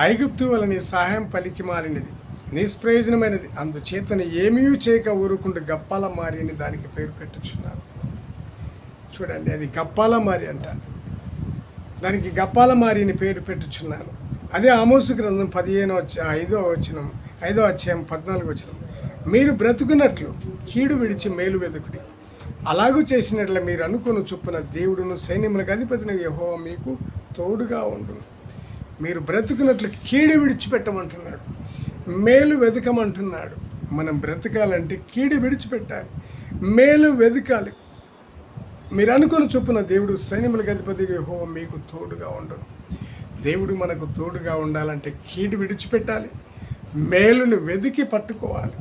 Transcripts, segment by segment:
ఐగుప్తు వల్ల నీ సహాయం పలికి మారినది, నిష్ప్రయోజనమైనది, అందుచేతను ఏమీ చేయక ఊరుకుంటూ గప్పాల మారి అని దానికి పేరు పెట్టుచున్నాను. చూడండి, అది గప్పాల మారి అంట. దానికి గప్పాల మారి అని పేరు పెట్టుచున్నాను. అదే ఆమోసు గ్రంథం 5వ అధ్యాయం 14వ వచనం. మీరు బ్రతుకున్నట్లు కీడు విడిచి మేలు వెదుకుడి, అలాగూ చేసినట్ల మీరు అనుకుని చొప్పున దేవుడును సైన్యములకు అధిపతిని యెహోవా మీకు తోడుగా ఉండును. మీరు బ్రతుకున్నట్లు కీడు విడిచిపెట్టమంటున్నాడు, మేలు వెతకమంటున్నాడు. మనం బ్రతకాలంటే కీడు విడిచిపెట్టాలి, మేలు వెతకాలి. మీరు అనుకుని చొప్పున దేవుడు సైన్యములకు అధిపతిగా యెహోవా మీకు తోడుగా ఉండును. దేవుడు మనకు తోడుగా ఉండాలంటే కీడు విడిచిపెట్టాలి, మేలును వెతికి పట్టుకోవాలి.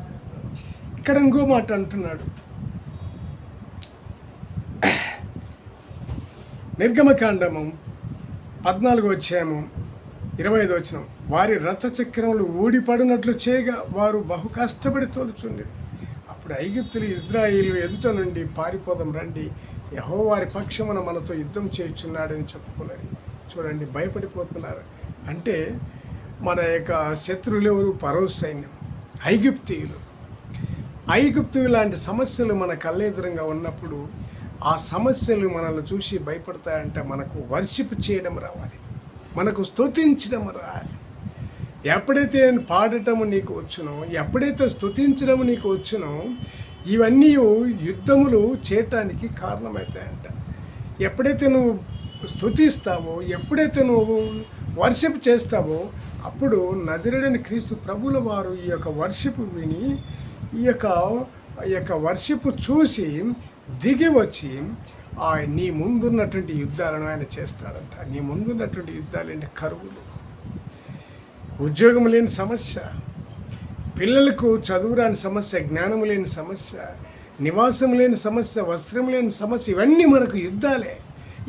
ఇక్కడ ఇంకో మాట అంటున్నాడు, నిర్గమకాండము 14వ అధ్యాయము 25వ వచనం. వారి రథచక్రములు ఊడిపడినట్లు చేయగా వారు బహు కష్టపడి తోలుచుండి. అప్పుడు ఐగుప్తులు ఇజ్రాయేలు ఎదుట నుండి పారిపోదాం రండి, యెహోవా వారి పక్షమున మనతో యుద్ధం చేయుచున్నాడని చెప్పుకున్నది. చూడండి, భయపడిపోతున్నారు. అంటే మన యొక్క శత్రువులు ఎవరు? ఫరో సైన్యం, ఐగుప్తీయులు. ఐగుప్తీయులు లాంటి సమస్యలు మన కళ్ళెదురంగా ఉన్నప్పుడు ఆ సమస్యలు మనల్ని చూసి భయపడతాయంటే మనకు వర్షిప్ చేయడం రావాలి, మనకు స్తుతించడం రావాలి. ఎప్పుడైతే పాడటము నీకు వచ్చునో, ఎప్పుడైతే స్తుతించడం నీకు వచ్చునో, ఇవన్నీ యుద్ధములు చేయటానికి కారణమవుతాయంట. ఎప్పుడైతే నువ్వు స్తుతిస్తావో, ఎప్పుడైతే నువ్వు వర్షిప్ చేస్తావో, అప్పుడు నజరేయుడైన క్రీస్తు ప్రభువుల వారు ఈ యొక్క వర్షిప్ విని, ఈ యొక్క వర్షిప్ చూసి దిగి వచ్చి నీ ముందున్నటువంటి యుద్ధాలను ఆయన చేస్తాడంట. నీ ముందున్నటువంటి యుద్ధాలు అంటే కరువులు, ఉద్యోగం లేని సమస్య, పిల్లలకు చదువు రాని సమస్య, జ్ఞానం లేని సమస్య, నివాసం లేని సమస్య, వస్త్రం లేని సమస్య, ఇవన్నీ మనకు యుద్ధాలే.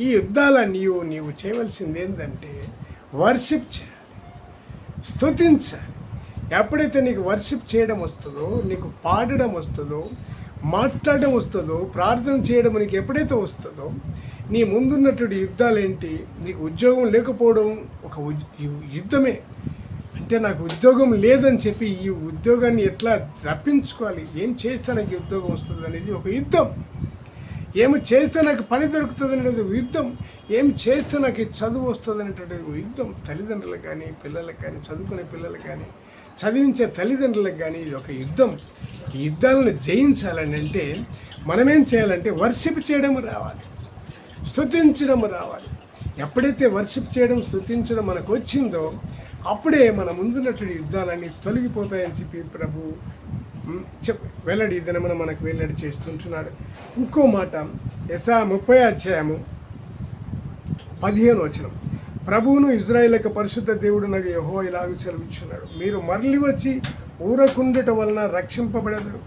ఈ యుద్ధాలన్నీ నీవు చేయవలసింది ఏంటంటే వర్షిప్ చేయాలి, స్తుతించాలి. ఎప్పుడైతే నీకు వర్షిప్ చేయడం వస్తుందో, నీకు పాడడం వస్తుందో, మాట్లాడడం వస్తుందో, ప్రార్థన చేయడం నీకు ఎప్పుడైతే వస్తుందో, నీ ముందున్నటువంటి యుద్ధాలు ఏంటి? నీకు ఉద్యోగం లేకపోవడం ఒక యుద్ధమే. అంటే నాకు ఉద్యోగం లేదని చెప్పి ఈ ఉద్యోగాన్ని ఎట్లా రప్పించుకోవాలి, ఏం చేస్తే నాకు ఉద్యోగం వస్తుంది అనేది ఒక యుద్ధం. ఏమి చేస్తే నాకు పని దొరుకుతుంది అనేది ఒక యుద్ధం. ఏం చేస్తే నాకు చదువు వస్తుంది అనేటువంటి యుద్ధం. తల్లిదండ్రులకు కానీ, పిల్లలకు కానీ, చదువుకునే పిల్లలకు కానీ, చదివించే తల్లిదండ్రులకు కానీ ఇది ఒక యుద్ధం. ఈ యుద్ధాలను జయించాలని అంటే మనమేం చేయాలంటే వర్షిప్ చేయడం రావాలి, స్తుతించడం రావాలి. ఎప్పుడైతే వర్షిప్ చేయడం, స్తుతించడం మనకు వచ్చిందో అప్పుడే మన ముందున్నటువంటి యుద్ధాలన్నీ తొలగిపోతాయని చెప్పి ప్రభు వెల్లడి దినమున మనకు వెల్లడి చేస్తుంటున్నాడు. ఇంకో మాట, యెషయా 30వ అధ్యాయము 15వ వచనం. ప్రభువును ఇజ్రాయేలుకు పరిశుద్ధ దేవుడు నాకు యెహోవా ఇలాగ సెలవిచ్చున్నాడు, మీరు మరలి వచ్చి ఊరకుండుట వలన రక్షింపబడెదరు,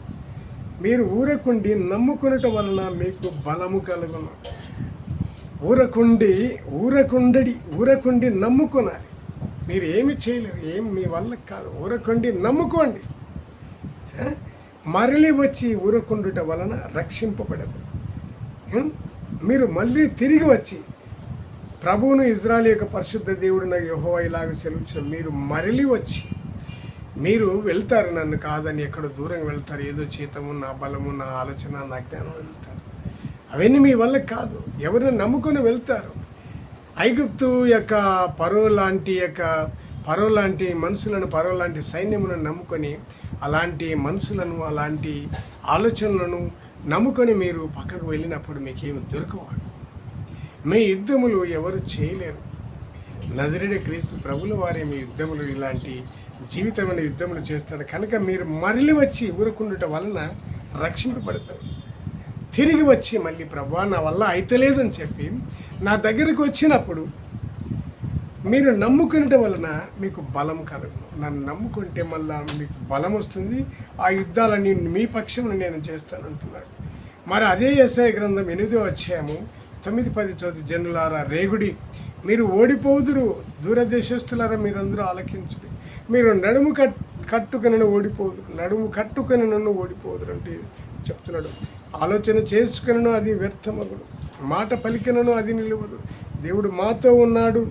మీరు ఊరకుండి నమ్ముకునుట వలన మీకు బలము కలుగును. ఊరకుండి నమ్ముకున్నారు. మీరు ఏమి చేయలేరు, ఏం మీ వల్ల కాదు. ఊరకుండి నమ్ముకోండి. మరలి వచ్చి ఊరకుండుట వలన రక్షింపబడదు. మీరు మళ్ళీ తిరిగి వచ్చి ప్రభువును ఇజ్రాయేలు యొక్క పరిశుద్ధ దేవుడు నాకు యెహోవా ఇలాగ సెలవిచ్చాడు, మీరు మరలి వచ్చి మీరు వెళ్తారు, నన్ను కాదని ఎక్కడో దూరంగా వెళ్తారు. ఏదో చేతము, నా బలము, నా ఆలోచన, నా జ్ఞానం వెళ్తారు. అవన్నీ మీ వల్ల కాదు. ఎవరిని నమ్ముకొని వెళ్తారు? ఐగుప్తు యొక్క ఫరో లాంటి మనుషులను, ఫరో లాంటి సైన్యమును నమ్ముకొని, అలాంటి మనుషులను, అలాంటి ఆలోచనలను నమ్ముకొని మీరు పక్కకు వెళ్ళినప్పుడు మీకేమి దొరకవాలి. మీ యుద్ధములు ఎవరు చేయలేరు. నజరేయుడైన క్రీస్తు ప్రభుల వారే మీ యుద్ధములు, ఇలాంటి జీవితమైన యుద్ధములు చేస్తాడు. కనుక మీరు మరలి వచ్చి ఊరుకుండుట వలన రక్షింపబడతారు. తిరిగి వచ్చి మళ్ళీ ప్రభువా నా వల్ల అయితలేదని చెప్పి నా దగ్గరకు వచ్చినప్పుడు మీరు నమ్ముకునట వలన మీకు బలం కలుగును. నన్ను నమ్ముకుంటే మళ్ళీ మీకు బలం వస్తుంది. ఆ యుద్ధాలన్నీ మీ పక్షమును నేను చేస్తానంటున్నాడు. మరి అదే యెషయా గ్రంథం 8వ అధ్యాయము 9-10 చదువు. జనులారా రేగుడి, మీరు ఓడిపోదురు, దూరదేశస్తులారా మీరందరూ ఆలకించుడి. మీరు నడుము కట్టుకొని ఓడిపోదురు, నడుము కట్టుకొని నన్ను ఓడిపోదురు అంటే చెప్తున్నాడు. ఆలోచన చేసుకునను అది వ్యర్థమగుడు, మాట పలికినను అది నిలవదు. దేవుడు మాతో ఉన్నాడు,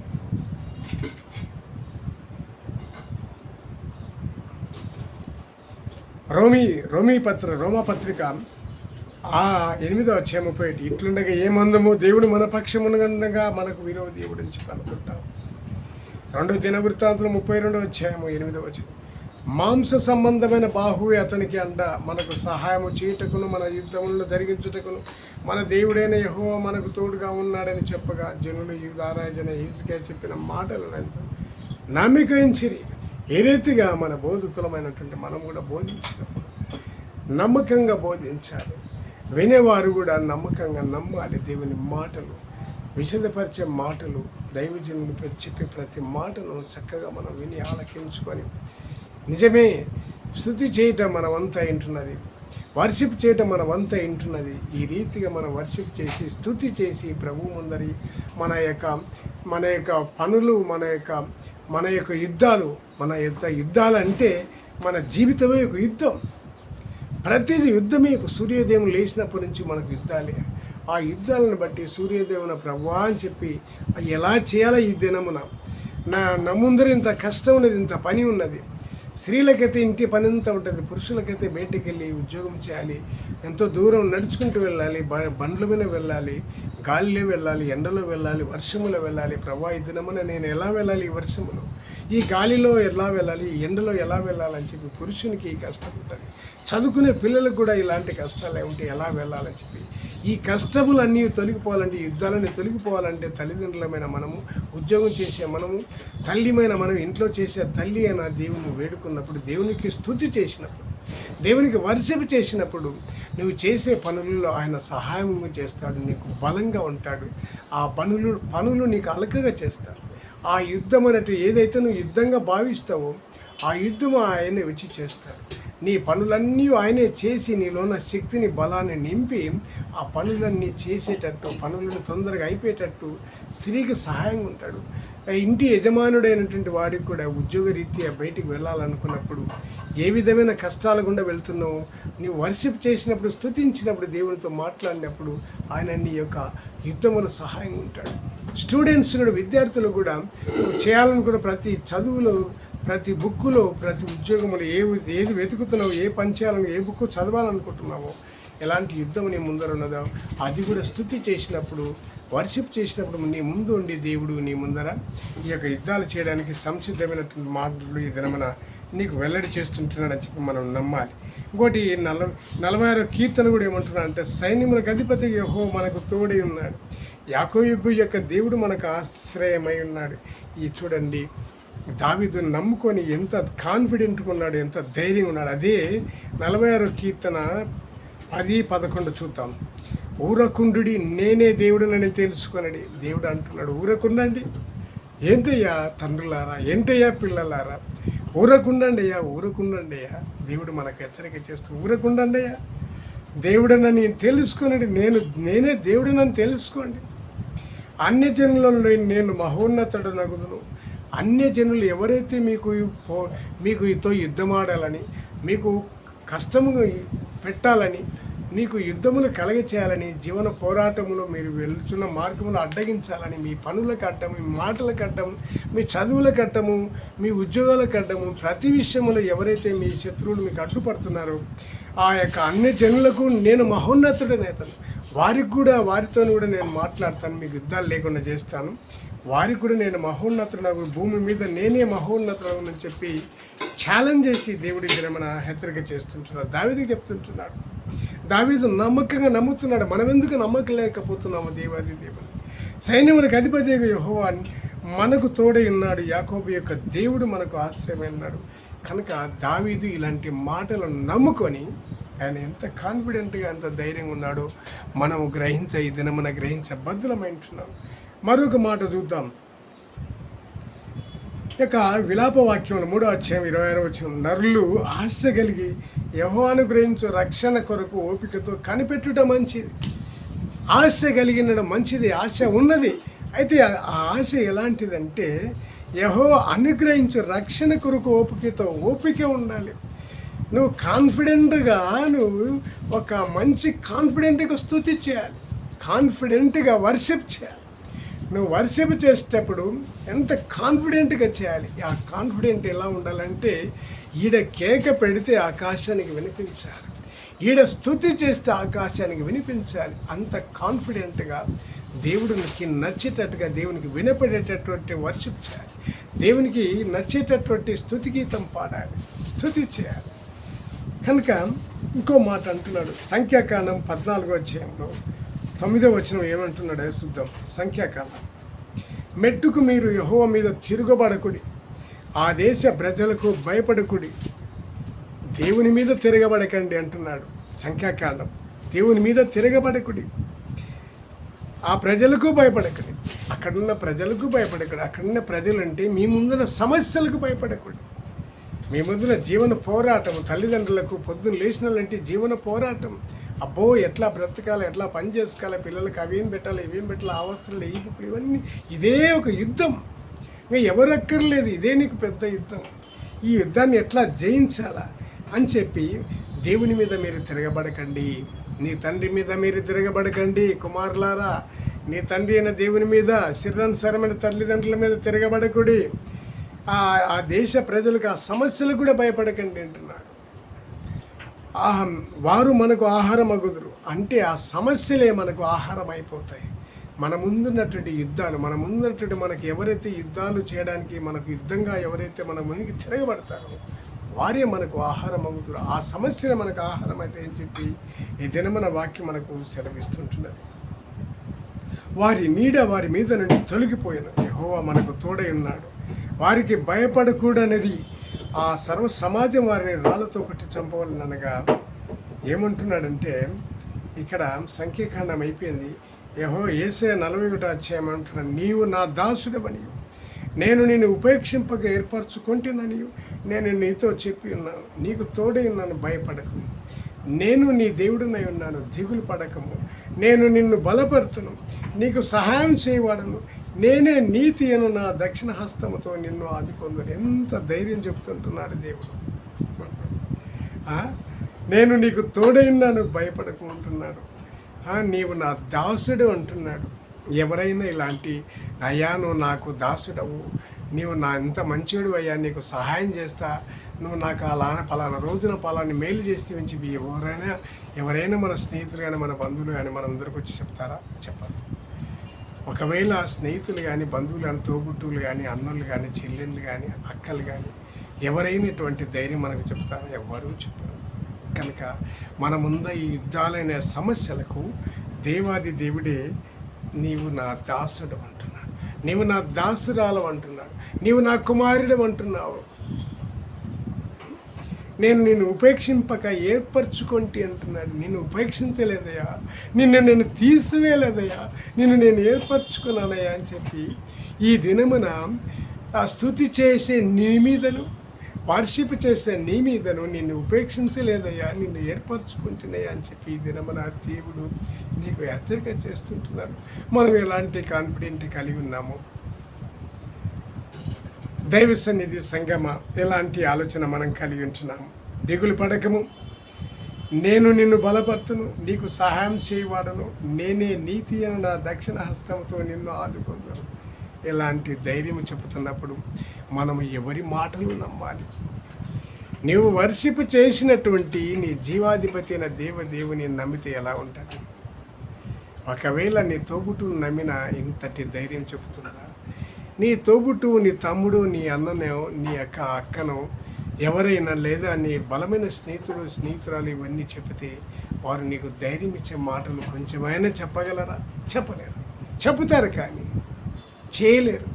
రోమాపత్రిక 8:31 ఇట్లుండగా ఏమందము దేవుడు మన పక్షమునగా మనకు విరోధి ఎవడని చెప్పి అనుకుంటాం. 2 దినవృత్తాంతం 32:8 మాంస సంబంధమైన బాహువే అతనికి అండ మనకు సహాయము చేయుటకును మన యుద్ధములను జరిగించుటకును మన దేవుడైన యెహోవా మనకు తోడుగా ఉన్నాడని చెప్పగా జనులు యూదారాజైన హిజ్కియా చెప్పిన మాటలను నమ్మికించిరి. ఏ రీతిగా మన బోధకులమైనటువంటి మనం కూడా బోధించినప్పుడు నమ్మకంగా బోధించాలి. వినేవారు కూడా నమ్మకంగా నమ్మాలి. దేవుని మాటలు, విశదపరిచే మాటలు, దైవజనులు చెప్పే ప్రతి మాటను చక్కగా మనం విని ఆలకించుకొని నిజమే స్తుతి చేయటం మన వంత వింటున్నది, వర్షిప్ చేయటం మన వంత వింటున్నది. ఈ రీతిగా మనం వర్షిప్ చేసి స్తుతి చేసి ప్రభు ముందరి మన యొక్క పనులు, మన యొక్క యుద్ధాలు అంటే మన జీవితమే ఒక యుద్ధం. ప్రతిదీ యుద్ధమే. సూర్యోదయం లేచినప్పటి నుంచి మనకు యుద్ధాలే. ఆ యుద్ధాలను బట్టి సూర్యోదయం ప్రభువా అని చెప్పి ఎలా చేయాలో ఈ దినమున నా ముందర ఇంత కష్టం ఉన్నది, ఇంత పని ఉన్నది. స్త్రీలకైతే ఇంటి పని అంతా ఉంటుంది, పురుషులకైతే బయటికి వెళ్ళి ఉద్యోగం చేయాలి, ఎంతో దూరం నడుచుకుంటూ వెళ్ళాలి, బండ్ల మీద వెళ్ళాలి, గాలిలో వెళ్ళాలి, ఎండలో వెళ్ళాలి, వర్షములో వెళ్ళాలి. ప్రభా ఈ దినమున నేను ఎలా వెళ్ళాలి, ఈ వర్షములో, ఈ గాలిలో ఎలా వెళ్ళాలి, ఈ ఎండలో ఎలా వెళ్ళాలని చెప్పి పురుషునికి ఈ కష్టం ఉంటుంది. చదువుకునే పిల్లలకు కూడా ఇలాంటి కష్టాలు ఉంటే ఎలా వెళ్ళాలని చెప్పి ఈ కష్టములన్నీ తొలగిపోవాలంటే, యుద్ధాలన్నీ తొలగిపోవాలంటే తల్లిదండ్రులమైన మనము, ఉద్యోగం చేసే మనము, తల్లిమైన మనం, ఇంట్లో చేసే తల్లి అయిన దేవుని వేడుకున్నప్పుడు, దేవునికి స్తుతి చేసినప్పుడు, దేవునికి వర్షిప్ చేసినప్పుడు నువ్వు చేసే పనులలో ఆయన సహాయం చేస్తాడు, నీకు బలంగా ఉంటాడు. ఆ పనులు నీకు అలకగా చేస్తాడు. ఆ యుద్ధం అన్నట్టు ఏదైతే నువ్వు యుద్ధంగా భావిస్తావో ఆ యుద్ధము ఆయనే వచ్చి చేస్తాడు. నీ పనులన్నీ ఆయనే చేసి నీలోన శక్తిని, బలాన్ని నింపి ఆ పనులన్నీ చేసేటట్టు, పనులను తొందరగా అయిపోయేటట్టు స్త్రీకి సహాయంగా ఉంటాడు. ఇంటి యజమానుడైనటువంటి వాడికి కూడా ఉద్యోగరీత్యా బయటికి వెళ్ళాలనుకున్నప్పుడు ఏ విధమైన కష్టాల గుండా వెళ్తున్నావు, నీవు వర్షిప్ చేసినప్పుడు, స్తుతించినప్పుడు, దేవునితో మాట్లాడినప్పుడు ఆయన నీ యొక్క యుద్ధములో సహాయంగా ఉంటాడు. స్టూడెంట్స్ కూడా, విద్యార్థులు కూడా చేయాలనుకున్న ప్రతి చదువులో, ప్రతి బుక్కులో, ప్రతి ఉద్యోగంలో ఏది వెతుకుతున్నావో, ఏ పని చేయాలని, ఏ బుక్ చదవాలనుకుంటున్నావో, ఎలాంటి యుద్ధం నీ ముందర ఉన్నదో అది కూడా స్తుతి చేసినప్పుడు, వర్షిప్ చేసినప్పుడు నీ ముందు ఉండి దేవుడు నీ ముందర ఈ యొక్క యుద్ధాలు చేయడానికి సంసిద్ధమైనటువంటి మాటలు ఈ దినమున నీకు వెల్లడి చేస్తుంటున్నాడని చెప్పి మనం నమ్మాలి. ఇంకోటి 46వ కీర్తన కూడా ఏమంటున్నాడంటే, సైన్యములకు అధిపతి యెహోవా మనకు తోడై ఉన్నాడు, యాకోబు యొక్క దేవుడు మనకు ఆశ్రయమై ఉన్నాడు. ఈ చూడండి, దావీదు నమ్ముకొని ఎంత కాన్ఫిడెంట్గా ఉన్నాడు, ఎంత ధైర్యంగా ఉన్నాడు. అదే 46వ కీర్తన 10-11 చూద్దాం. ఊరకుండుడి, నేనే దేవుడునని తెలుసుకొనడి. దేవుడు అంటున్నాడు, ఊరకుండండి. ఏంటయ్యా తండ్రులారా, ఏంటయ్యా పిల్లలారా, ఊరకుండండి అయ్యా. దేవుడు మనకు హెచ్చరిక చేస్తూ ఊరకుండండి అయ్యా, దేవుడనని తెలుసుకొనడి. నేనే దేవుడనని తెలుసుకోండి. అన్యజనులలో నేను మహోన్నతుడు నగుదును. అన్యజనులు ఎవరైతే మీకు ఇతో యుద్ధమాడాలని, మీకు కష్టము పెట్టాలని, మీకు యుద్ధములు చేయాలని, జీవన పోరాటములో మీరు వెళ్తున్న మార్గములు అడ్డగించాలని, మీ పనులకు అడ్డము, మీ మాటలకు అడ్డము, మీ చదువులకు అడ్డము, మీ ఉద్యోగాలకు అడ్డము, ప్రతి విషయంలో ఎవరైతే మీ శత్రువులు మీకు అడ్డుపడుతున్నారో ఆ యొక్క అన్ని జనులకు నేను మహోన్నతుడనేతను. వారితో కూడా నేను మాట్లాడతాను, మీకు యుద్ధాలు లేకుండా చేస్తాను. వారికి కూడా నేను మహోన్నతుడు, భూమి మీద నేనే మహోన్నతుడు అని చెప్పి ఛాలెంజ్ చేసి దేవుడి దినమున హెచ్చరిక చేస్తుంటున్నాడు. దావీదుకి చెప్తుంటున్నాడు. దావీదు నమ్మకంగా నమ్ముతున్నాడు. మనం ఎందుకు నమ్మకలేకపోతున్నాము? దేవాది దేవుని సైన్యములకు అధిపతి యెహోవా మనకు తోడై ఉన్నాడు, యాకోబు యొక్క దేవుడు మనకు ఆశ్రయమై ఉన్నాడు. కనుక దావీదు ఇలాంటి మాటలను నమ్ముకొని ఆయన ఎంత కాన్ఫిడెంట్గా, ఎంత ధైర్యంగా ఉన్నాడో మనము ఈ దినమున గ్రహించబద్ధులమైంటున్నాం. మరొక మాట చూద్దాం. ఇక విలాపవాక్యం 3వ అధ్యాయం 26వ వచనం, నరులు ఆశ కలిగి యెహోవాను గ్రహించు రక్షణ కొరకు ఓపికతో కనిపెట్టుట మంచిది. ఆశ కలిగినడం మంచిది, ఆశ ఉన్నది. అయితే ఆ ఆశ ఎలాంటిదంటే, యెహోవా అనుగ్రహించు రక్షణ కొరకు ఓపిక ఉండాలి. నువ్వు కాన్ఫిడెంట్గా, నువ్వు ఒక మంచి కాన్ఫిడెంట్గా స్తుతి చేయాలి, కాన్ఫిడెంట్గా వర్షిప్ చేయాలి. నువ్వు వర్షిప్ చేసేటప్పుడు ఎంత కాన్ఫిడెంట్గా చేయాలి. ఆ కాన్ఫిడెంట్ ఎలా ఉండాలంటే, ఈడ కేక పెడితే ఆకాశానికి వినిపించాలి, ఈడ స్తుతి చేస్తే ఆకాశానికి వినిపించాలి. అంత కాన్ఫిడెంట్గా దేవుడికి నచ్చేటట్టుగా, దేవునికి వినపడేటటువంటి వర్షిప్ చేయాలి, దేవునికి నచ్చేటటువంటి స్తుతి గీతం పాడాలి, స్తుతి చేయాలి. కనుక ఇంకో మాట అంటున్నాడు సంఖ్యాకాండం 14వ అధ్యాయంలో 9వ వచనం ఏమంటున్నాడో చూద్దాం. సంఖ్యాకాండం, మెట్టుకు మీరు యెహోవా మీద తిరగబడకుడి, ఆ దేశ ప్రజలకు భయపడకుడి. దేవుని మీద తిరగబడకండి అంటున్నాడు సంఖ్యాకాండం. దేవుని మీద తిరగబడకుడి, ఆ ప్రజలకు భయపడకండి. అక్కడున్న ప్రజలకు భయపడకండి. అక్కడున్న ప్రజలు అంటే మీ ముందున సమస్యలకు భయపడకూడదు. మీ ముందున జీవన పోరాటం, తల్లిదండ్రులకు పొద్దున్న లేచినాలంటే జీవన పోరాటం. అబ్బో ఎట్లా బ్రతకాలి, ఎట్లా పని చేసుకోవాలి, పిల్లలకి అవేం పెట్టాలి, ఇవేం పెట్టాలి, ఆ వస్త్రాలు ఇప్పుడు ఇవన్నీ ఇదే ఒక యుద్ధం. ఇంకా ఎవరు అక్కర్లేదు, ఇదే నీకు పెద్ద యుద్ధం. ఈ యుద్ధాన్ని ఎట్లా జయించాలా అని చెప్పి దేవుని మీద మీరు తిరగబడకండి, నీ తండ్రి మీద మీరు తిరగబడకండి. కుమారులారా, నీ తండ్రి అయిన దేవుని మీద, శరీరానుసారమైన తల్లిదండ్రుల మీద తిరగబడకుడి. ఆ దేశ ప్రజలకు, ఆ సమస్యలకు కూడా భయపడకండి అంటున్నాడు. వారు మనకు ఆహారం అగుదురు అంటే ఆ సమస్యలే మనకు ఆహారం అయిపోతాయి. మన ముందున్నటువంటి యుద్ధాలు, మన ముందున్నటువంటి మనకి ఎవరైతే యుద్ధాలు చేయడానికి, మనకు యుద్ధంగా ఎవరైతే మన ముందుకి తిరగబడతారో వారే మనకు ఆహారం అగుదురు. ఆ సమస్యలే మనకు ఆహారం అయితే అని చెప్పి ఈ దినమన వాక్యం మనకు సెలవిస్తుంటున్నది. వారి నీడ వారి మీద నుండి తొలగిపోయిన యెహోవా మనకు తోడై ఉన్నాడు. వారికి భయపడకూడనిది ఆ సర్వ సమాజం వారిని రాళ్ళతో కొట్టి చంపవాలనగా ఏమంటున్నాడంటే, ఇక్కడ సంఖ్యాకాండం అయిపోయింది. యేసయ్య 41వ అధ్యాయం అంటున్నాడు, నీవు నా దాసుడవని, నేను నిన్ను ఉపేక్షింపక ఏర్పరచుకుంటున్నాను, నేను నీతో చెప్పి ఉన్నాను, నీకు తోడై ఉన్నాను, భయపడకు. నేను నీ దేవుడినై ఉన్నాను, దిగులు పడకము. నేను నిన్ను బలపరుతును, నీకు సహాయం చేయవాడను, నేనే నీతి అను నా దక్షిణ హస్తముతో నిన్ను ఆదుకొందును. ఎంత ధైర్యం చెప్తుంటున్నాడు దేవుడు. నేను నీకు తోడైనాను, భయపడకు అంటున్నాడు. నీవు నా దాసుడు అంటున్నాడు. ఎవరైనా ఇలాంటి, అయ్యా నువ్వు నాకు దాసుడవు, నీవు నా ఎంత మంచివాడు అయ్యా, నీకు సహాయం చేస్తా, నువ్వు నాకు పలానా రోజున పలాని మేలు చేస్తే అని చెప్పి ఎవరైనా మన స్నేహితులు కానీ, మన బంధువులు కానీ మన అందరికి వచ్చి చెప్తారా? చెప్పరు. ఒకవేళ స్నేహితులు కానీ, బంధువులు కానీ, తోబుట్టువులు కానీ, అన్నలు కానీ, చెల్లెళ్ళు కానీ, అక్కలు కానీ ఎవరైనా ఇటువంటి ధైర్యం మనకు చెప్తారా? ఎవ్వరూ చెప్పరు. కనుక మన ముందు ఈ యుద్ధాలైన సమస్యలకు దేవాది దేవుడే నీవు నా దాసుడు అంటున్నాడు, నీవు నా దాసురాలు అంటున్నాడు, నీవు నా కుమారుడు అంటున్నావు, నేను నిన్ను ఉపేక్షింపక ఏర్పరచుకుంటే అంటున్నాడు. నిన్ను ఉపేక్షించలేదయ్యా, నేను తీసివేయలేదయ్యా, నేను ఏర్పరచుకున్నానయ్యా అని చెప్పి ఈ దినమున స్తుతి చేసే నీ మీదను, వర్షిప్ చేసే నీ మీదను నిన్ను ఉపేక్షించలేదయ్యా, నిన్ను ఏర్పరచుకుంటున్నాయా అని చెప్పి ఈ దినమున దేవుడు నీకు హెచ్చరిక చేస్తుంటున్నాడు. మనం ఎలాంటి కాన్ఫిడెంట్ కలిగి ఉన్నాము? దైవ సన్నిధి సంగమ, ఎలాంటి ఆలోచన మనం కలిగి ఉంటున్నాము? దిగులు పడకము, నేను నిన్ను బలపరుతును, నీకు సహాయం చేయవాడను, నేనే నీతి అని నా దక్షిణ హస్తంతో నిన్ను ఆదుకుందాను. ఎలాంటి ధైర్యం చెబుతున్నప్పుడు మనము ఎవరి మాటలు నమ్మాలి? నీవు వర్షిప్ చేసినటువంటి నీ జీవాధిపతి అయిన దేవుని నమ్మితే ఎలా ఉంటుంది? ఒకవేళ నీ తోబుట్టును నమ్మిన ఇంతటి ధైర్యం చెబుతుందా? నీ తోబుట్టు, నీ తమ్ముడు, నీ అన్ననో, నీ అక్కనో ఎవరైనా, లేదా నీ బలమైన స్నేహితురాలు ఇవన్నీ చెబితే వారు నీకు ధైర్యం ఇచ్చే మాటలు కొంచెమైనా చెప్పగలరా? చెప్పలేరు. చెబుతారు కానీ చేయలేరు.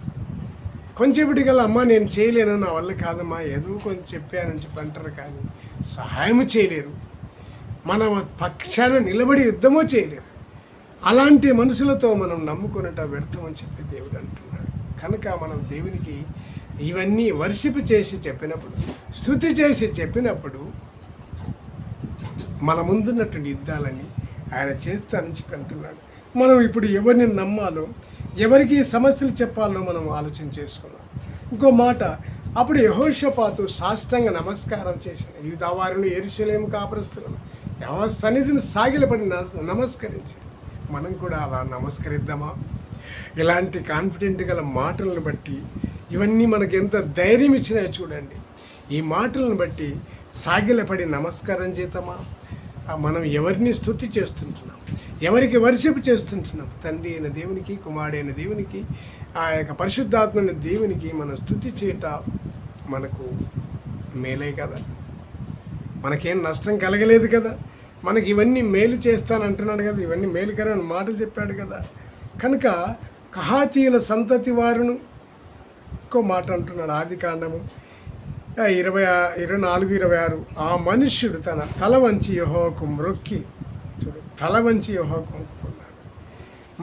కొంచెంపటి గల అమ్మ నేను చేయలేను, నా వల్ల కాదమ్మా, ఏదో కొంచెం చెప్పానని చెప్పి అంటారు కానీ సహాయం చేయలేరు. మన పక్షాన నిలబడి యుద్ధమో చేయలేరు. అలాంటి మనుషులతో మనం నమ్ముకున్నట వ్యర్థమని చెప్పి దేవుడు అంటున్నాడు. కనుక మనం దేవునికి ఇవన్నీ వర్షిప్ చేసి చెప్పినప్పుడు, స్తుతి చేసి చెప్పినప్పుడు మన ముందున్నటువంటి యుద్ధాలని ఆయన చేస్తానని చెప్పి అంటున్నాడు. మనం ఇప్పుడు ఎవరిని నమ్మాలో, ఎవరికి సమస్యలు చెప్పాలో మనం ఆలోచన చేసుకున్నాం. ఇంకో మాట, అప్పుడు యెహోషాపాతు సాష్టాంగ నమస్కారం చేశాను. యూదా వారిని యెరూషలేము కాపురస్తులను యెహోవా సన్నిధిని సాగిలపడి నమస్కరించారు. మనం కూడా అలా నమస్కరిద్దామా? ఇలాంటి కాన్ఫిడెంట్ గల మాటలను బట్టి ఇవన్నీ మనకు ఎంత ధైర్యం ఇచ్చినాయో చూడండి. ఈ మాటలను బట్టి సాగిలపడి నమస్కారం చేద్దామా? మనం ఎవరిని స్తుతి చేస్తుంటున్నాం, ఎవరికి వర్షిప్ చేస్తుంటున్నాం? తండ్రి అయిన దేవునికి, కుమారుడైన దేవునికి, ఆ యొక్క పరిశుద్ధాత్మైన దేవునికి మనం స్తుతి చేయట మనకు మేలే కదా. మనకేం నష్టం కలగలేదు కదా. మనకి ఇవన్నీ మేలు చేస్తానంటున్నాడు కదా, ఇవన్నీ మేలుకరమైన మాటలు చెప్పాడు కదా. కనుక కహాతీయుల సంతతి వారును ఇంకో మాట అంటున్నాడు, ఆది కాండము 24:26. ఆ మనుష్యుడు తన తల వంచి యెహోవాకు మ్రొక్కి, చూడు, తల వంచి యెహోవాకు మొక్కుకున్నాడు.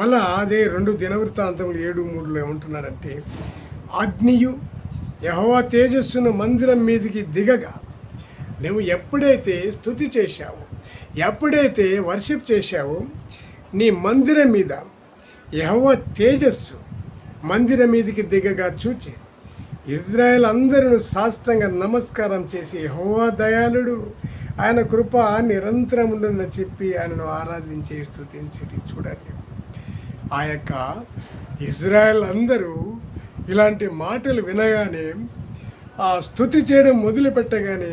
మళ్ళా అదే 2 దినవృత్తాంతములు 7:3 ఏమంటున్నాడంటే, అగ్నియు యెహోవా తేజస్సును మందిరం మీదికి దిగగా నువ్వు ఎప్పుడైతే స్తుతి చేశావో, ఎప్పుడైతే వర్షిప్ చేశావో, నీ మందిరం మీద యెహోవా తేజస్సు మందిరం మీదికి దిగగా చూచి ఇజ్రాయెల్ అందరూ సాష్టాంగ నమస్కారం చేసి యెహోవా దయాళుడు, ఆయన కృప నిరంతరం ఉండునని చెప్పి ఆయనను ఆరాధించి స్తుతించిరి. చూడండి, ఆ యొక్క ఇజ్రాయెల్ అందరూ ఇలాంటి మాటలు వినగానే, ఆ స్తుతి చేయడం మొదలుపెట్టగానే,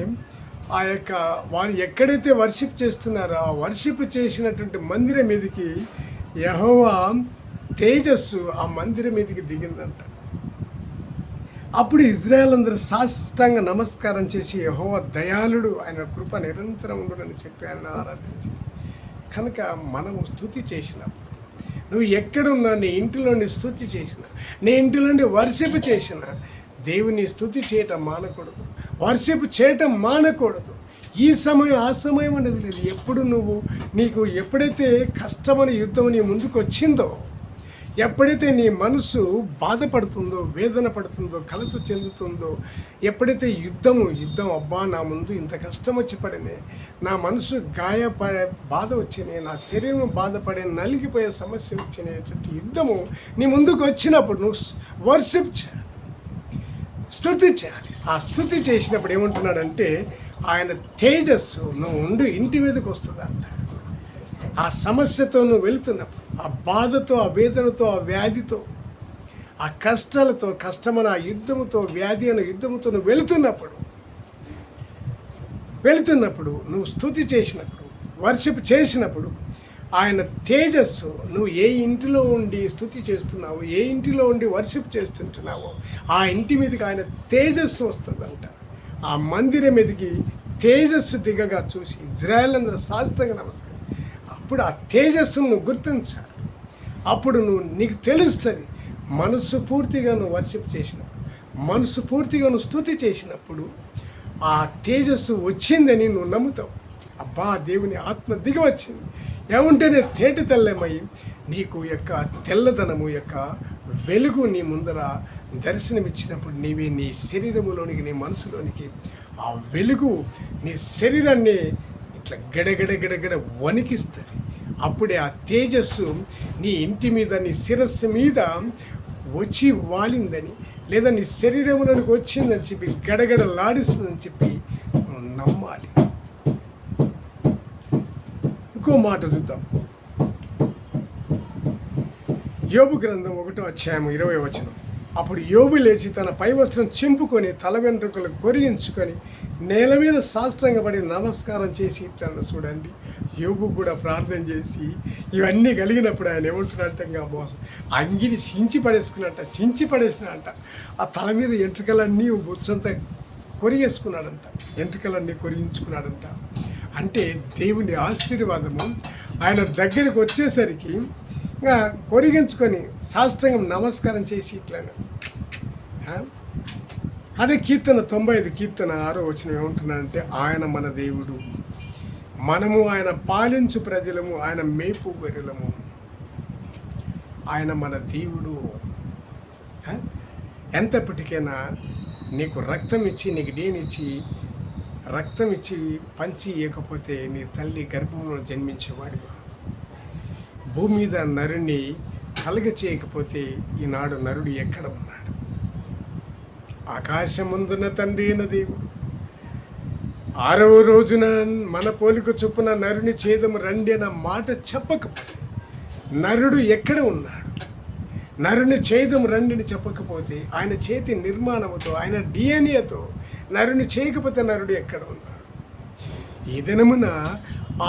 ఆ యొక్క వారు ఎక్కడైతే వర్షిప్ చేస్తున్నారో ఆ వర్షిప్ చేసినటువంటి మందిరం మీదకి యెహోవా తేజస్సు ఆ మందిరం మీదకి దిగిందంట. అప్పుడు ఇజ్రాయెల్ అందరూ సాష్టాంగ నమస్కారం చేసి యెహోవా దయాళుడు, ఆయన కృప నిరంతరం ఉండునని చెప్పి ఆయన ఆరాధించి. కనుక మనము స్తుతి చేసినప్పుడు, నువ్వు ఎక్కడున్నా, నీ ఇంటిలోని స్తుతి చేసినా, నీ ఇంటిలోని వర్షిప్ చేసినా, దేవుని స్తుతి చేయటం మానకూడదు, వర్షిప్ చేయటం మానకూడదు. ఈ సమయం ఆ సమయం అనేది లేదు. ఎప్పుడు నీకు ఎప్పుడైతే కష్టమైన యుద్ధం నీ ముందుకు వచ్చిందో, ఎప్పుడైతే నీ మనసు బాధపడుతుందో, వేదన పడుతుందో, కలత చెందుతుందో, ఎప్పుడైతే యుద్ధం అబ్బా నా ముందు ఇంత కష్టం వచ్చి పడినే, నా మనసు బాధ వచ్చినాయి, నా శరీరం బాధపడే నలిగిపోయే సమస్య వచ్చినటువంటి యుద్ధము నీ ముందుకు వచ్చినప్పుడు నువ్వు వర్షిప్ చేయాలి, స్తుతి చేయాలి. ఆ స్తుతి చేసినప్పుడు ఏమంటున్నాడంటే, ఆయన తేజస్సు నువ్వు ఉండి ఇంటి మీదకి వస్తుందంట. ఆ సమస్యతో నువ్వు వెళుతున్నప్పుడు, ఆ బాధతో, ఆ వేదనతో, ఆ వ్యాధితో, ఆ కష్టాలతో, కష్టమైన ఆ యుద్ధముతో, వ్యాధి అనే యుద్ధముతో నువ్వు వెళుతున్నప్పుడు నువ్వు స్తుతి చేసినప్పుడు, వర్షిప్ చేసినప్పుడు, ఆయన తేజస్సు, నువ్వు ఏ ఇంటిలో ఉండి స్తుతి చేస్తున్నావో, ఏ ఇంటిలో ఉండి వర్షిప్ చేస్తుంటున్నావో, ఆ ఇంటి మీదకి ఆయన తేజస్సు వస్తుందంట. ఆ మందిరం మీదకి తేజస్సు దిగగా చూసి ఇజ్రాయెల్ అందరూ సాష్టాంగ నమస్కారం. అప్పుడు ఆ తేజస్సును నువ్వు గుర్తించాలి. అప్పుడు నీకు తెలుస్తుంది, మనసు పూర్తిగా నువ్వు వర్షిప్ చేసినప్పుడు, మనసు పూర్తిగా నువ్వు స్తుతి చేసినప్పుడు ఆ తేజస్సు వచ్చిందని నువ్వు నమ్ముతావు. అబ్బా, దేవుని ఆత్మ దిగి వచ్చింది. ఏముంటేనే తేటి తెల్లమై నీకు యొక్క తెల్లదనము యొక్క వెలుగు నీ ముందర దర్శనమిచ్చినప్పుడు నీవే నీ శరీరములోనికి, నీ మనసులోనికి ఆ వెలుగు నీ శరీరాన్ని ఇట్లా గడగడ వణికిస్తుంది. అప్పుడే ఆ తేజస్సు నీ ఇంటి మీద, నీ శిరస్సు మీద వచ్చి వాలిందని, లేదా నీ శరీరంలోనికి వచ్చిందని చెప్పి గడగడలాడిస్తుందని చెప్పి నమ్మాలి. ఇంకో మాట చూద్దాం. యోబు గ్రంథం 1:20. అప్పుడు యోబు లేచి తన పై వస్త్రం చింపుకొని తల వెంట్రుకలు కొరిగించుకొని నేల మీద సాష్టాంగపడి నమస్కారం చేసి ఇట్లా. చూడండి, యోబు కూడా ప్రార్థన చేసి ఇవన్నీ కలిగినప్పుడు ఆయన ఏమంటున్నట్టంగా అంగిని చించి పడేసినట్ట. ఆ తల మీద ఎంట్రుకలన్నీ బొచ్చంతా కొరిగేసుకున్నాడంట, ఎంట్రుకలన్నీ కొరిగించుకున్నాడంట. అంటే దేవుని ఆశీర్వాదము ఆయన దగ్గరికి వచ్చేసరికి ఇంకా కొరిగించుకొని సాష్టాంగం నమస్కారం చేసి ఇట్లా. అదే కీర్తన 95:6 ఏమంటున్నాడంటే, ఆయన మన దేవుడు, మనము ఆయన పాలించు ప్రజలము, ఆయన మేపు గొర్రెలము. ఆయన మన దేవుడు. ఎంతప్పటికైనా నీకు రక్తం ఇచ్చి, నీకు డేనిచ్చి, రక్తం ఇచ్చి పంచి ఇవ్వకపోతే నీ తల్లి గర్భంలో జన్మించేవాడిగా, భూమి మీద నరుని కలగ చేయకపోతే ఈనాడు నరుడు ఎక్కడ ఉన్నాడు? ఆకాశముందున తండ్రి అయిన దేవుడు 6వ రోజున మన పోలిక చొప్పున నరుని ఛేదము రండి అన్న మాట చెప్పకపోతే నరుడు ఎక్కడ ఉన్నాడు? నరుని ఛేదం రండిని చెప్పకపోతే ఆయన చేతి నిర్మాణముతో ఆయన డిఎన్ఏతో నరుని చేయకపోతే నరుడు ఎక్కడ ఉన్నాడు? ఈ దినమున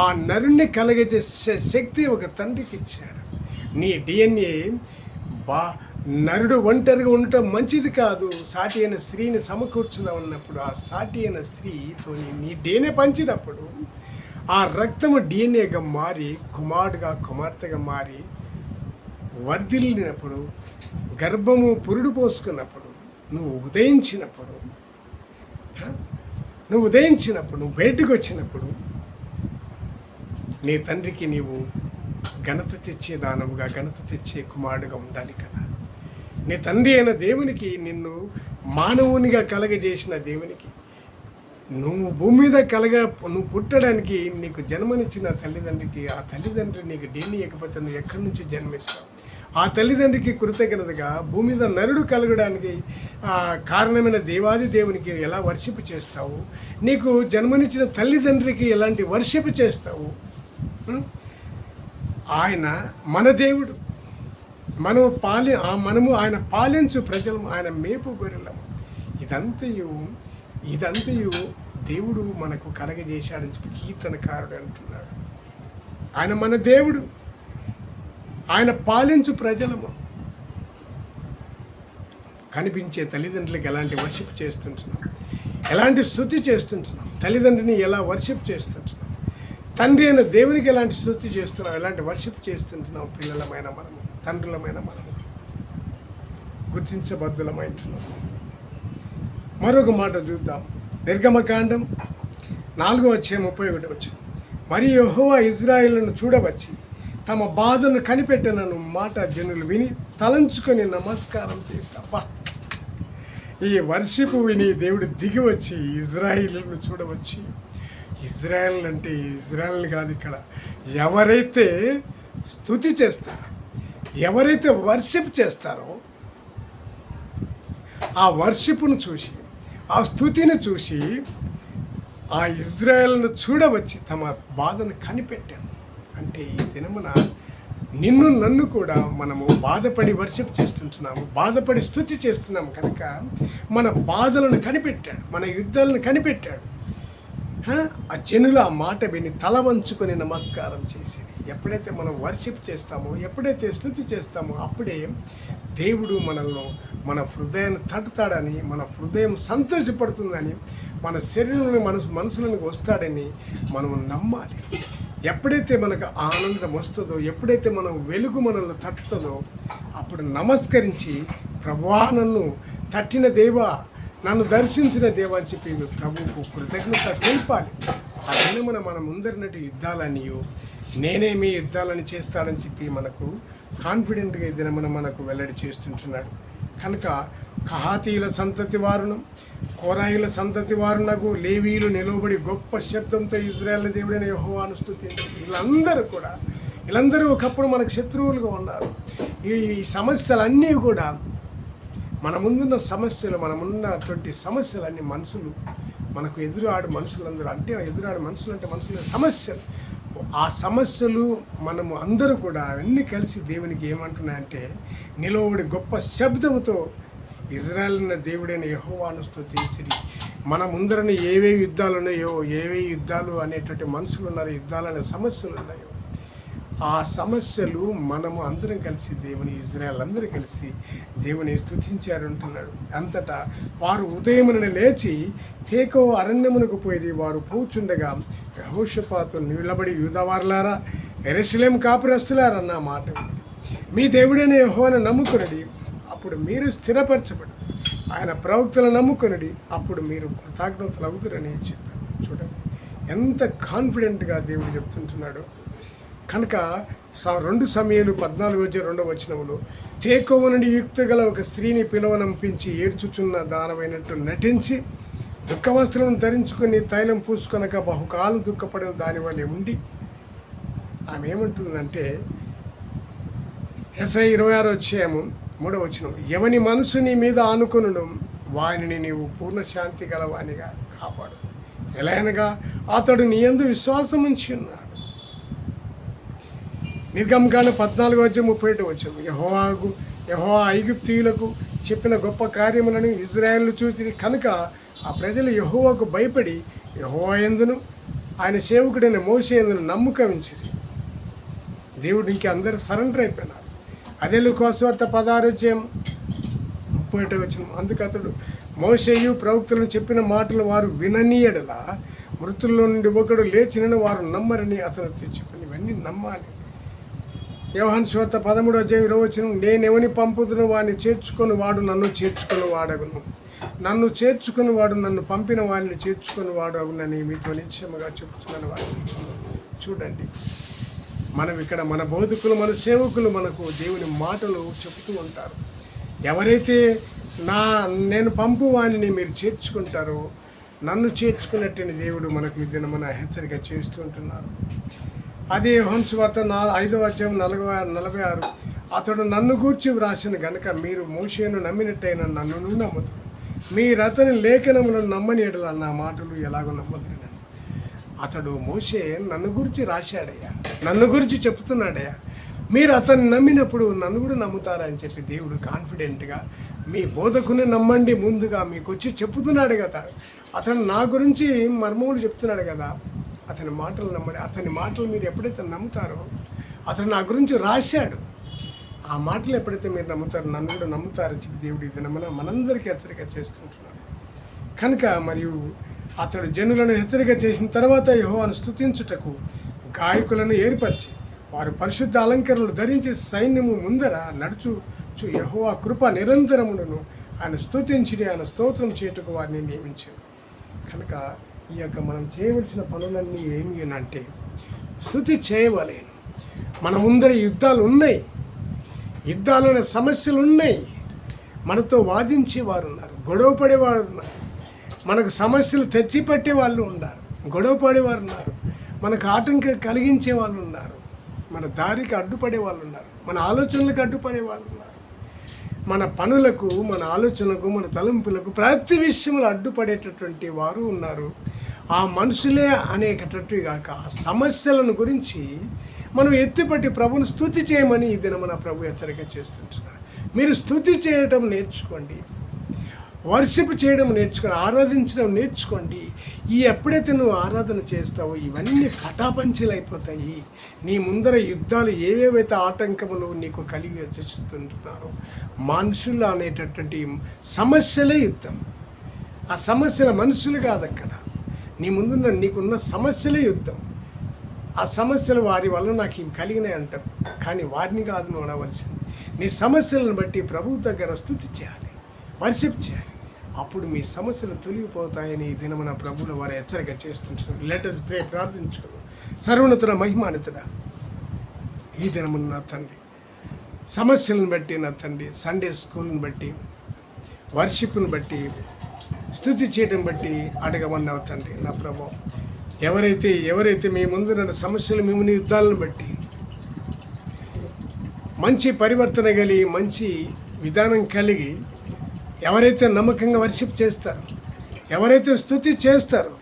ఆ నరుణ్ణి కలగజేసే శక్తి ఒక తండ్రికి ఇచ్చాడు. నీ డిఎన్ఏ నరుడు ఒంటరిగా ఉండటం మంచిది కాదు. సాటి అయిన స్త్రీని సమకూర్చుదా ఉన్నప్పుడు ఆ సాటి అయిన స్త్రీతో నీ డిఎన్ఏ పంచినప్పుడు ఆ రక్తము డిఎన్ఏగా మారి కుమారుడుగా కుమార్తెగా మారి వర్ధిల్లినప్పుడు, గర్భము పురుడు పోసుకున్నప్పుడు, నువ్వు ఉదయించినప్పుడు, నువ్వు బయటకు వచ్చినప్పుడు నీ తండ్రికి నీవు ఘనత తెచ్చే దానముగా, ఘనత తెచ్చే కుమారుడుగా ఉండాలి కదా. నీ తండ్రి అయిన దేవునికి, నిన్ను మానవునిగా కలగజేసిన దేవునికి, నువ్వు భూమి మీద నువ్వు పుట్టడానికి నీకు జన్మనిచ్చిన తల్లిదండ్రికి, ఆ తల్లిదండ్రి నీకు డిఎన్ఏ ఇవ్వకపోతే నువ్వు ఎక్కడి నుంచి జన్మిస్తావు? ఆ తల్లిదండ్రికి కృతజ్ఞతగా భూమి మీద నరుడు కలగడానికి కారణమైన దేవాది దేవునికి ఎలా వర్షిప్ చేస్తావు? నీకు జన్మనిచ్చిన తల్లిదండ్రికి ఎలాంటి వర్షిప్ చేస్తావు? ఆయన మన దేవుడు, మనము ఆయన పాలించు ప్రజలము, ఆయన మేపు గొర్రెలము. ఇదంతయు దేవుడు మనకు కలగజేశాడని చెప్పి కీర్తనకారుడు అంటున్నాడు. ఆయన మన దేవుడు, ఆయన పాలించు ప్రజలము. కనిపించే తల్లిదండ్రులకు ఎలాంటి వర్షిప్ చేస్తుంటున్నాం, ఎలాంటి స్తుతి చేస్తుంటున్నాం, తల్లిదండ్రిని ఎలా వర్షిప్ చేస్తుంటున్నాం, తండ్రి అయిన దేవునికి ఎలాంటి స్తుతి చేస్తున్నాం, ఎలాంటి వర్షిప్ చేస్తుంటున్నాం. పిల్లలమైన మనము, తండ్రులమైన మనము గుర్తించబద్దులమైంటున్నాం. మరొక మాట చూద్దాం. నిర్గమకాండం 4:31. మరియు యెహోవా ఇజ్రాయేలును చూడవచ్చి తమ బాధను కనిపెట్టనను మాట జనులు విని తలంచుకొని నమస్కారం చేశాబ్బా. ఈ వర్షిప్ విని దేవుడు దిగి వచ్చి ఇజ్రాయేలును చూడవచ్చి, ఇజ్రాయెల్ అంటే ఇజ్రాయెల్ కాదు, ఇక్కడ ఎవరైతే స్తుతి చేస్తారో, ఎవరైతే వర్షిప్ చేస్తారో ఆ వర్షిప్ను చూసి, ఆ స్తుతిని చూసి ఆ ఇజ్రాయెల్ను చూడవచ్చి తమ బాధను కనిపెట్టాను. అంటే ఈ దినమున నిన్ను నన్ను కూడా మనము బాధపడి వర్షిప్ చేస్తుంటున్నాము, బాధపడి స్తుతి చేస్తున్నాము కనుక మన బాధలను కనిపెట్టాడు, మన యుద్ధాలను కనిపెట్టాడు. ఆ జనులు ఆ మాట విని తల వంచుకొని నమస్కారం చేసి, ఎప్పుడైతే మనం వర్షిప్ చేస్తామో, ఎప్పుడైతే స్తుతి చేస్తామో అప్పుడే దేవుడు మనల్ని, మన హృదయాన్ని తట్టుతాడని, మన హృదయం సంతోషపడుతుందని, మన శరీరంలో మనసులోనికి వస్తాడని మనం నమ్మాలి. ఎప్పుడైతే మనకు ఆనందం వస్తుందో, ఎప్పుడైతే మనం వెలుగు మనల్ని తట్టుతుందో అప్పుడు నమస్కరించి, ప్రభువా నన్ను తట్టిన దేవా, నన్ను దర్శించిన దేవా అని చెప్పి ప్రభువుకు కృతజ్ఞత తెలిపాలి. ఆ దినమున మన ముందరినట్టు యుద్ధాలనియో, నేనే మీ యుద్ధాలని చేస్తాడని చెప్పి మనకు కాన్ఫిడెంట్గా ఈ దినమున మనకు వెల్లడి చేస్తుంటున్నాడు. కనుక కహాతీయుల సంతతి వారును, కోరాయిల సంతతి వారునకు లేవీలు నిలవబడి గొప్ప శబ్దంతో ఇజ్రాయేల్ దేవుడైన యెహోవాను స్తుతించారు. వీళ్ళందరూ ఒకప్పుడు మనకు శత్రువులుగా ఉన్నారు. ఈ సమస్యలన్నీ కూడా మన ముందున్న సమస్యలు, మన ముందున్నటువంటి సమస్యలన్నీ మనుషులు, మనకు ఎదురాడు మనుషులందరూ, అంటే ఎదురాడు మనుషులు అంటే మనుషుల సమస్యలు. ఆ సమస్యలు మనము అందరూ కూడా అవన్నీ కలిసి దేవునికి ఏమంటున్నాయంటే, నిలవబడి గొప్ప శబ్దంతో ఇజ్రాయేల్ దేవుడైన యెహోవాను స్తుతించిరి. మన ముందరని ఏవే యుద్ధాలు ఉన్నాయో, ఏవే యుద్ధాలు అనేటువంటి మనుషులు ఉన్నారో, యుద్ధాలు అనే సమస్యలు ఉన్నాయో, ఆ సమస్యలు మనము అందరం కలిసి దేవుని, ఇజ్రాయేల్ అందరూ కలిసి దేవుని స్తుతించారు అంటున్నాడు. అంతటా వారు ఉదయమున లేచి తేకో అరణ్యమునకు పోయి వారు పోచుండగా యెహోషాపాతు నిలబడి, యూదావారులారా, యెరూషలేం కాపురస్తులారన్న మాట, మీ దేవుడైన యెహోవాను నమ్ముకొనుడి, అప్పుడు మీరు స్థిరపరచబడి, ఆయన ప్రవక్తలను నమ్ముకొనుడి, అప్పుడు మీరు కృతజ్ఞతలు అవుతారని చెప్పారు. చూడండి ఎంత కాన్ఫిడెంట్గా దేవుడు చెప్తుంటున్నాడు. కనుక 2 సమూయేలు 14:2 తేకోవ నుండి యుక్తి గల ఒక స్త్రీని పిలవనంపించి ఏడ్చుచున్న దానమైనట్టు నటించి దుఃఖవస్త్రం ధరించుకొని తైలం పూసుకొనక బహుకాలం దుఃఖపడిన దాని వల్ల ఉండి ఆమె ఏమంటుందంటే, యెషయా 26:3 ఎవని మనసు నీ మీద ఆనుకొనును వానిని నీవు పూర్ణ శాంతి గలవానిగా కాపాడు, ఎలాగనగా అతడు నీ యందు విశ్వాసం ఉంచి ఉన్నాడు. నిర్గమకాండం 14:37 యెహోవాకు యెహోవా ఐగుప్తీయులకు చెప్పిన గొప్ప కార్యములను ఇజ్రాయేలు చూసి కనుక ఆ ప్రజలు యెహోవాకు భయపడి యెహోవా యందును ఆయన సేవకుడైన మోషే యందును నమ్మకం ఉంచిరి. దేవుడు ఇంక అందరూ సరెండర్ అయిపోయినారు. అదే లూకాసువార్త 16:31 అందుకు అతడు మోషేయు ప్రవక్తలను చెప్పిన మాటలు వారు విననీయడలా మృతుల్లో నుండి ఒకడు లేచినను వారు నమ్మరని అతను చెప్పిన ఇవన్నీ నమ్మాలి. యోహాను సువార్త 13:20 నేనెవని పంపుదును వాడిని చేర్చుకొని వాడు నన్ను చేర్చుకొని వాడగును, నన్ను చేర్చుకొని వాడు నన్ను పంపిన వాడిని చేర్చుకొని వాడగునని మీతో నిశ్చయముగా చెప్తున్నాను. వాడు చూడండి, మనం ఇక్కడ మన బోధకులు మన సేవకులు మనకు దేవుని మాటలు చెబుతూ ఉంటారు. ఎవరైతే నేను పంపు వాణిని మీరు చేర్చుకుంటారో నన్ను చేర్చుకున్నట్టని దేవుడు మనకు ఈ దినమున హెచ్చరిక చేస్తూ ఉంటున్నారు. అదే యోహాను సువార్త 5:46 అతడు నన్ను గూర్చి వ్రాసిన గనుక మీరు మోషేను నమ్మినట్టయినా నన్ను నమ్మదు, మీరు అతని లేఖనములను నమ్మని ఎడల నా మాటలు ఎలాగో నమ్మదు. అతడు మోషే నన్ను గురించి రాశాడయ్యా, నన్ను గురించి చెప్తున్నాడయ్యా, మీరు అతన్ని నమ్మినప్పుడు నన్ను కూడా నమ్ముతారని చెప్పి దేవుడు కాన్ఫిడెంట్గా మీ బోధకుని నమ్మండి ముందుగా మీకు వచ్చి చెప్తున్నాడు కదా. అతను నా గురించి మర్మములు చెప్తున్నాడు కదా, అతని మాటలు నమ్మండి. అతని మాటలు మీరు ఎప్పుడైతే నమ్ముతారో అతను నా గురించి రాశాడు, ఆ మాటలు ఎప్పుడైతే మీరు నమ్ముతారో నన్ను కూడా నమ్ముతారని చెప్పి దేవుడు ఇది మనందరికీ హెచ్చరిక చేస్తుంటున్నాడు. కనుక మరియు అతడు జనులను హెచ్చరిక చేసిన తర్వాత యెహోవాను స్తుతించుటకు గాయకులను ఏర్పరిచి వారు పరిశుద్ధ అలంకరణలు ధరించి సైన్యము ముందర నడుచు యెహోవా కృప నిరంతరమును ఆయన స్తుతించి ఆయన స్తోత్రం చేయుటకు వారిని నియమించారు. కనుక ఈ యొక్క మనం చేయవలసిన పనులన్నీ ఏమి అంటే స్తుతి చేయవలేను. మన ముందర యుద్ధాలు ఉన్నాయి, యుద్ధాలనే సమస్యలు ఉన్నాయి, మనతో వాదించే వారు ఉన్నారు, గొడవ పడేవారు ఉన్నారు, మనకు సమస్యలు తెచ్చిపెట్టే వాళ్ళు ఉన్నారు, గొడవ పడేవారు ఉన్నారు, మనకు ఆటంకం కలిగించే వాళ్ళు ఉన్నారు, మన దారికి అడ్డుపడే వాళ్ళు ఉన్నారు, మన ఆలోచనలకు అడ్డుపడే వాళ్ళు ఉన్నారు, మన పనులకు మన ఆలోచనలకు మన తలంపులకు ప్రతి విషయంలో అడ్డుపడేటటువంటి వారు ఉన్నారు. ఆ మనుషులే అనేకటట్టు కాక ఆ సమస్యలను గురించి మనం ఎత్తిపట్టి ప్రభుని స్తుతి చేయమని ఈ దినమున ప్రభు హెచ్చరిక చేస్తుంటున్నాడు. మీరు స్తుతి చేయడం నేర్చుకోండి, వర్షిప్ చేయడం నేర్చుకోండి, ఆరాధించడం నేర్చుకోండి. ఎప్పుడైతే నువ్వు ఆరాధన చేస్తావో ఇవన్నీ పటాపంచలు అయిపోతాయి. నీ ముందర యుద్ధాలు ఏవేవైతే ఆటంకములు నీకు కలిగి చేస్తుంటున్నారో మనుషులు అనేటటువంటి సమస్యలే యుద్ధం. ఆ సమస్యల మనుషులు కాదు, అక్కడ నీ ముందున్న నీకున్న సమస్యలే యుద్ధం. ఆ సమస్యలు వారి వల్ల నాకు ఇవి కలిగినాయి అంటాం, కానీ వారిని కాదు నువ్వు అనవలసింది. నీ సమస్యలను బట్టి ప్రభువు దగ్గర స్తుతి చేయాలి, వర్షిప్ చేయాలి. అప్పుడు మీ సమస్యలు తొలగిపోతాయని ఈ దినమున ప్రభువుల వారు హెచ్చరిక చేస్తుంటున్నారు. లెట్ us pray, ప్రార్థించుకోదు. సర్వోన్నతుడ మహిమాన్వితుడా, ఈ దినమున నా తండ్రి సమస్యలను బట్టి నా తండ్రి సండే స్కూల్ని బట్టి వర్షిప్ను బట్టి స్తుతి చేయడం బట్టి అడగమన్నావు తండ్రి. నా ప్రభు ఎవరైతే మీ ముందు నన్ను సమస్యలు మిమ్మల్ని యుద్ధాలను బట్టి మంచి పరివర్తన కలిగి మంచి విధానం కలిగి ఎవరైతే నమ్మకంగా వర్షిప్ చేస్తారో, ఎవరైతే స్తుతి చేస్తారో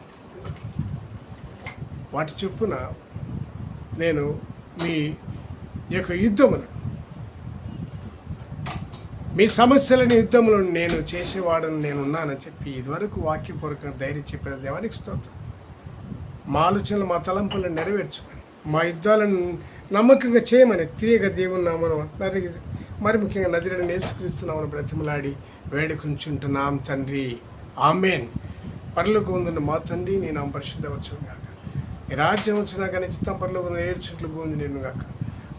వాటి చొప్పున నేను మీ యొక్క యుద్ధమును, మీ సమస్యలని యుద్ధంలో నేను చేసేవాడని నేను ఉన్నానని చెప్పి ఇదివరకు వాక్యపూర్వకంగా ధైర్యం చెప్పిన దేవానికి స్తోత్రం. మా ఆలోచనలు మా తలంపులను నెరవేర్చుకొని మా యుద్ధాలను నమ్మకంగా చేయమని తీయగ దేవుని నామను మరి ముఖ్యంగా నదిరని యేసుక్రీస్తునామను బ్రతిమలాడి వేడుకుంటుంటున్నాం తండ్రి, ఆమేన్. పరలోకం ఉందన్న మా తండ్రి నీ నామం పరిశుద్ధవచ్చు గాక, నీ రాజ్యం వచ్చినా కానీ చిత్తం పరలోకం 7 చుట్లు భూమి నేను గాక.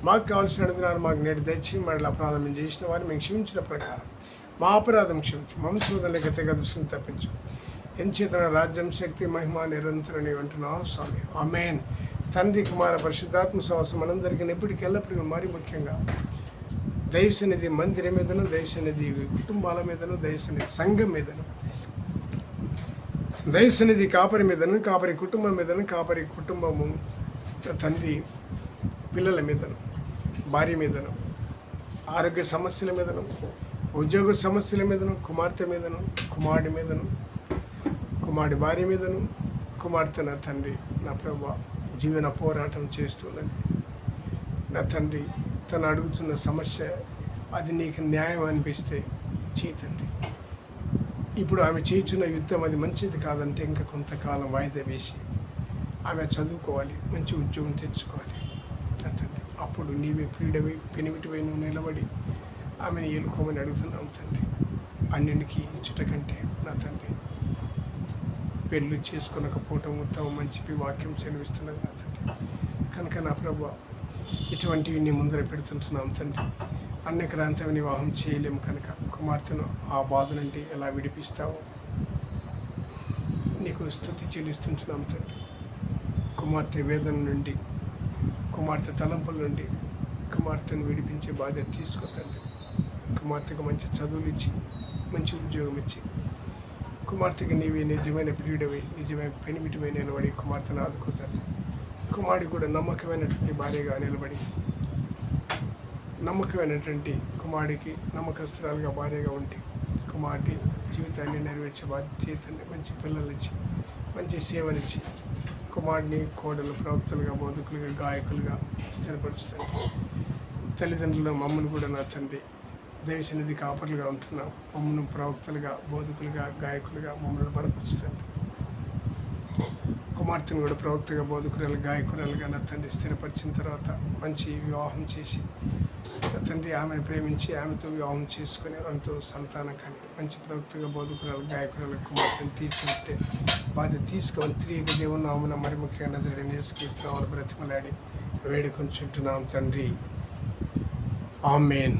మాకు కావాల్సిన అడుగునారు మాకు నేడు తెచ్చి మళ్ళీ అపరాధం మేము చేసిన వారిని మేము క్షమించిన ప్రకారం మా అపరాధం క్షమించు, వంశోధనలకు గతగా దృష్టిని తప్పించు. ఎంచేతన రాజ్యం శక్తి మహిమ నిరంతరం అంటున్నావు స్వామి, ఆమేన్. తండ్రి కుమార పరిశుద్ధాత్మ సహవాసం మనందరికీ ఎప్పటికీ ఎల్లప్పుడూ మరి ముఖ్యంగా దైవసన్నిధి మందిరం మీదను, దైవసన్నిధి కుటుంబాల మీదను, దైవసన్నిధి సంఘం మీదను, దైవసన్నిధి కాపరి మీదను, కాపరి కుటుంబం మీదను, కాపరి కుటుంబము తండ్రి పిల్లల మీదను, భార్య మీదను, ఆరోగ్య సమస్యల మీదను, ఉద్యోగ సమస్యల మీదను, కుమార్తె మీదను, కుమారుడి మీదను, కుమారుడి భార్య మీదను, కుమార్తె నా తండ్రి నా ప్రభువా జీవన పోరాటం చేస్తున్నది. నా తండ్రి తను అడుగుతున్న సమస్య అది నీకు న్యాయం అనిపిస్తే చేయి తండ్రి. ఇప్పుడు ఆమె చేయుచున్న యుద్ధం అది మంచిది కాదంటే ఇంకా కొంతకాలం వాయిదా వేసి ఆమె చదువుకోవాలి, మంచి ఉద్యోగం తెచ్చుకోవాలి నా తండ్రి. అప్పుడు నీవే ప్రియుడవై పెనిమిటివై నువ్వు నిలబడి ఆమెను ఏలుకోమని అడుగుతున్నాం తండ్రి. అన్నింటికి ఇచ్చుట కంటే నా తండ్రి పెళ్ళి చేసుకొనకపోవటం ఉత్తమం అని చెప్పి వాక్యం సెలవిస్తున్నది నా తండ్రి. కనుక నా ప్రభువా, ఇటువంటివి నీ ముందర పెడుతుంటున్నాం తండ్రి. అన్యక్రాంతం వివాహం చేయలేము కనుక కుమార్తెను ఆ బాధ నుండి ఎలా విడిపిస్తావో నీకు స్తుతి చెల్లిస్తుంటున్నాం తండ్రి. కుమార్తె వేదన నుండి, కుమార్తె తలంపుల నుండి కుమార్తెను విడిపించే బాధ్యత తీసుకో తండ్రి. కుమార్తెకు మంచి చదువులు ఇచ్చి, మంచి ఉద్యోగం ఇచ్చి, కుమార్తెకి నీవే నిజమైన ప్రియుడవై, నిజమైన పెనిమిటివై నిలబడి కుమార్తెను ఆదుకో తండ్రి. కుమారుడు కూడా నమ్మకమైనటువంటి భార్యగా నిలబడి, నమ్మకమైనటువంటి కుమారుడికి నమ్మకస్తురాలుగా భార్యగా ఉండి కుమారుడి జీవితాన్ని నెరవేర్చే బాధ్యతని, మంచి పిల్లలిచ్చి, మంచి సేవనిచ్చి, కుమారుడిని కోడలు ప్రవక్తలుగా, బోధకులుగా, గాయకులుగా స్థిరపరుస్తాను. తల్లిదండ్రులు మమ్మల్ని కూడా నా తండ్రి దైవ సన్నిధి కాపర్లుగా ఉంటున్నాం. మమ్మల్ని ప్రవక్తలుగా, బోధకులుగా, గాయకులుగా మమ్మల్ని బలపరుస్తాను. కుమార్తెను కూడా ప్రవక్తగా, బోధకురాలు, గాయకురాలుగా నా తండ్రి స్థిరపరిచిన తర్వాత మంచి వివాహం చేసి నా తండ్రి ఆమెను ప్రేమించి ఆమెతో వివాహం చేసుకొని ఆమెతో సంతానం కానీ మంచి ప్రవక్తగా, బోధకురాలు, గాయకురాలు కుమార్తెను తీర్చినట్టే బాధ్యత తీసుకోవాలి. త్రియక దేవుని నామమున మరి ముఖ్యంగా నజరేయుడైన యేసుక్రీస్తు నామమున బ్రతిమలాడి వేడుకొంచుంటున్నాం తండ్రి. ఆమేన్.